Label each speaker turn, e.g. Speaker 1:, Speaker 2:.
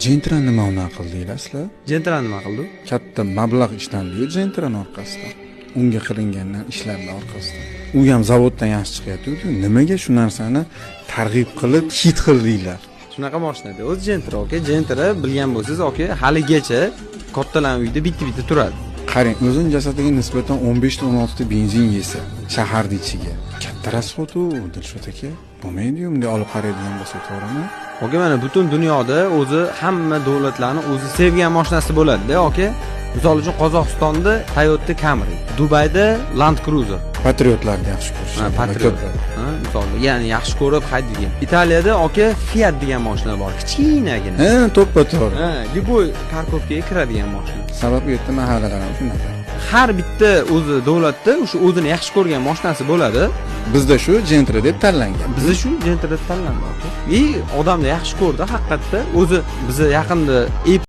Speaker 1: Gentra nima unaqa qildinglar sizlar?
Speaker 2: Gentra nima qildi?
Speaker 1: Katta mablag' ishlandi-yu Gentrani orqasidan. Unga qilingan ishlarning orqasidan. U ham zavoddan yaxshi chiqayotdi-ku. Nimaga shu narsani targ'ib qilib hit qildinglar?
Speaker 2: Shunaqa mashinada o'zi Gentra, aka. Gentra bilgan bo'lsangiz, aka, haligacha kattalar uyda bitta turadi.
Speaker 1: Qarang, o'zining jasadiga nisbatan 15 ta 16 ta benzin yesa, shaharning ichiga. Katta rasxot-u, Dilshod aka. Bo'lmaydi-yu, bunday olib qaraydigan bo'lsa, to'g'rimi?
Speaker 2: Aka, mana butun dunyoda o'zi hamma davlatlarning o'zi sevgan mashinasi bo'ladi-da, aka. Misol uchun Qozog'istonda Toyota Camry, Dubayda Land Cruiser.
Speaker 1: Patriotlarni yaxshi ko'rishadi.
Speaker 2: Patriotlar. Misol, ya'ni yaxshi ko'rib haydaydigan. Italiyada aka Fiat degan mashina bor, kichkinagina.
Speaker 1: To'ppa-to'g'ri.
Speaker 2: Любой parkovkaga kiradigan mashina.
Speaker 1: Sababi bu yerda mahallalar ham shunaqa.
Speaker 2: Har bitta o'zi davlatda o'sha o'zini yaxshi ko'rgan mashinasi bo'ladi.
Speaker 1: Bizda shu Gentra deb tanlangan.
Speaker 2: Bizda shu Gentra deb tanlandi, aka. Odamlar yaxshi ko'rdi haqiqatda. O'zi bizni yaqinda